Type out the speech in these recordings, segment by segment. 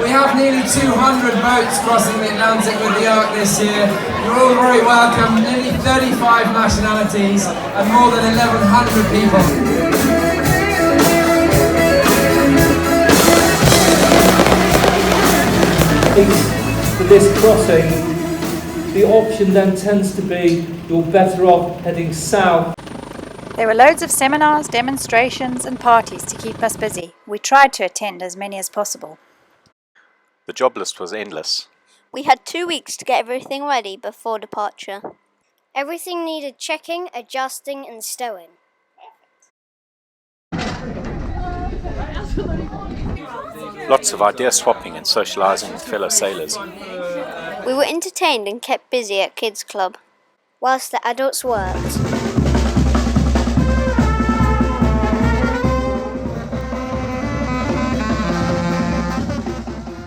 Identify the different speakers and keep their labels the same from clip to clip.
Speaker 1: We have nearly 200 boats crossing the Atlantic with the Ark this year. You're all very welcome, nearly 35 nationalities and more than 1,100 people.
Speaker 2: For this crossing, the option then tends to be you're better off heading south.
Speaker 3: There were loads of seminars, demonstrations and parties to keep us busy. We tried to attend as many as possible.
Speaker 4: The job list was endless.
Speaker 5: We had 2 weeks to get everything ready before departure.
Speaker 6: Everything needed checking, adjusting and stowing.
Speaker 4: Lots of idea swapping and socialising with fellow sailors.
Speaker 5: We were entertained and kept busy at Kids Club,
Speaker 6: whilst the adults worked.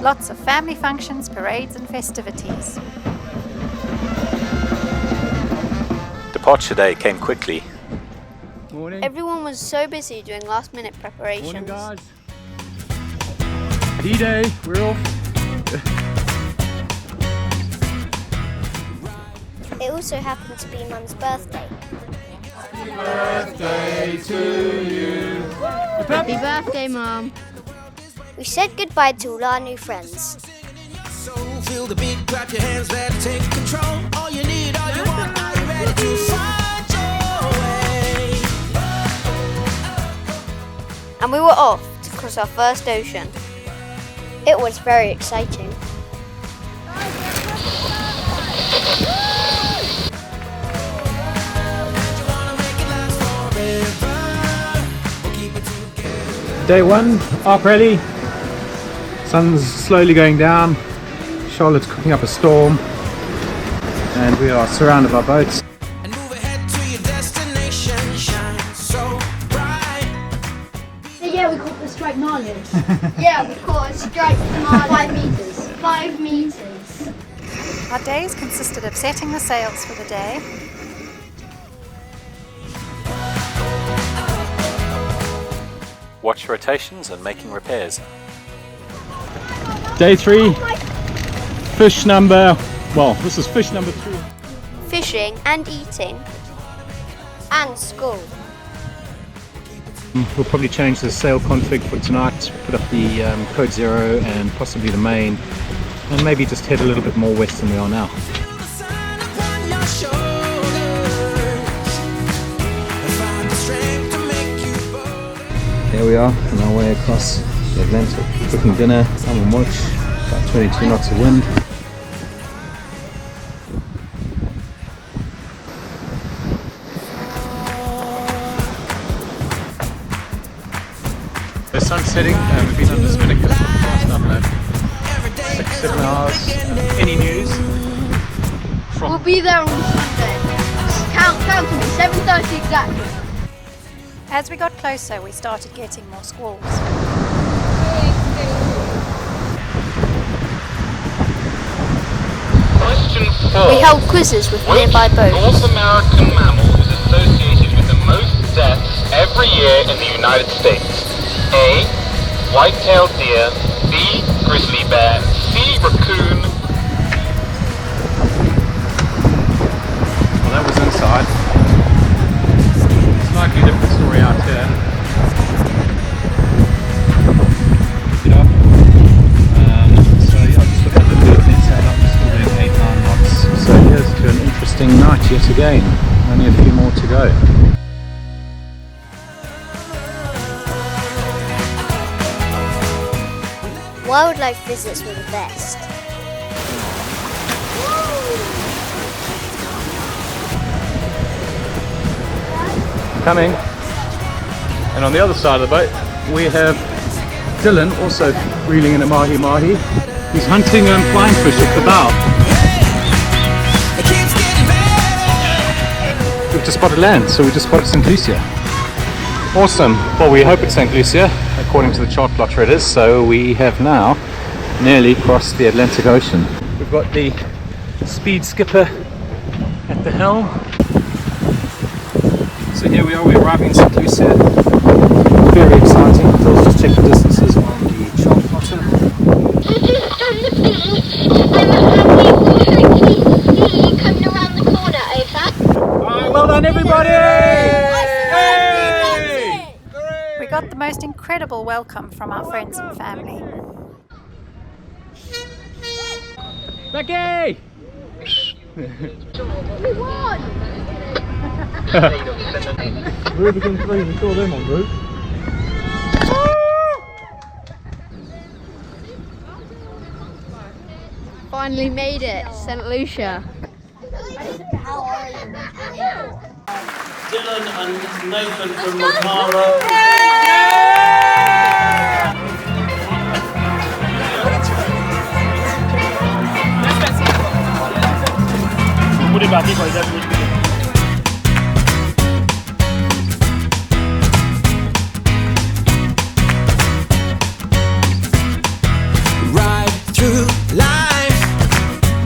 Speaker 3: Lots of family functions, parades and festivities.
Speaker 4: Departure day came quickly.
Speaker 7: Morning.
Speaker 5: Everyone was so busy doing last-minute preparations.
Speaker 7: Morning, guys. D-Day, we're off.
Speaker 6: It also happened to be Mum's birthday.
Speaker 7: Happy birthday to you.
Speaker 8: Happy birthday, Mum.
Speaker 6: We said goodbye to all our new friends.
Speaker 9: So feel the beat, clap your hands, ready to take control. All you need, all you want, are you ready to find your way?
Speaker 5: And we were off to cross our first ocean.
Speaker 6: It was very exciting.
Speaker 7: Day one, Ark Rally. Sun's slowly going down. Charlotte's cooking up a storm. And we are surrounded by boats.
Speaker 9: And move ahead to your destination, shine so bright.
Speaker 8: Yeah, we caught the striped marlins. Yeah, we caught a striped marlin. 5 meters. 5 meters.
Speaker 3: Our days consisted of setting the sails for the day,
Speaker 4: Watch rotations and making repairs.
Speaker 7: Day 3, fish number, this is fish number 3.
Speaker 5: Fishing and eating.
Speaker 6: And school.
Speaker 7: We'll probably change the sail config for tonight, put up the code 0 and possibly the main, and maybe just head a little bit more west than we are now.
Speaker 9: Feel the sun upon your shoulders. Find the strength to make you bolder.
Speaker 7: Here we are on our way across the Atlantic, cooking dinner, I'm on watch, about 22 knots of wind. The sun's setting, we've been under Spinnaker for the past, I don't know, 6-7 hours. Any news?
Speaker 8: We'll be there on Sunday. Count to me, 7:30 exactly.
Speaker 3: As we got closer, we started getting more squalls.
Speaker 10: Question 4.
Speaker 5: We held quizzes with
Speaker 10: Which
Speaker 5: nearby boats.
Speaker 10: North American mammal is associated with the most deaths every year in the United States? A. White-tailed deer. B. Grizzly bear. C. Raccoon.
Speaker 7: Well, that was inside. Slightly different story out here. Pick it up. So yeah, just look at the movement sail up, we're still doing 8-9 knots. So here's to an interesting night yet again. Only a few more to go.
Speaker 6: Wildlife visits were the best.
Speaker 7: Coming. And on the other side of the boat, we have Dylan also reeling in a mahi-mahi. He's hunting flying fish at the bow.
Speaker 9: It keeps getting better.
Speaker 7: We've just spotted land, so we just spotted St. Lucia. Awesome. Well, we hope it's St. Lucia, according to the chart plotter it is, so we have now nearly crossed the Atlantic Ocean. We've got the speed skipper at the helm. So here we are, we're arriving in St. Lucia. Very exciting. Let's just check the distances on the chart plotter.
Speaker 3: incredible welcome from our friends and family.
Speaker 7: Becky!
Speaker 2: Rubicon 3, we saw them on route.
Speaker 5: Finally made it, St. Lucia.
Speaker 11: Dylan and Nathan from Mokara.
Speaker 9: Ride through life.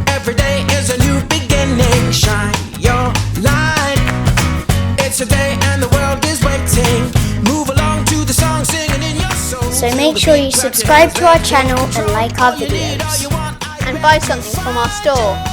Speaker 9: Every day is a new beginning. Shine your light. It's a day and the world is waiting. Move along to the song, singing in your soul.
Speaker 6: So make sure you subscribe to our channel and like our videos.
Speaker 5: And buy something from our store.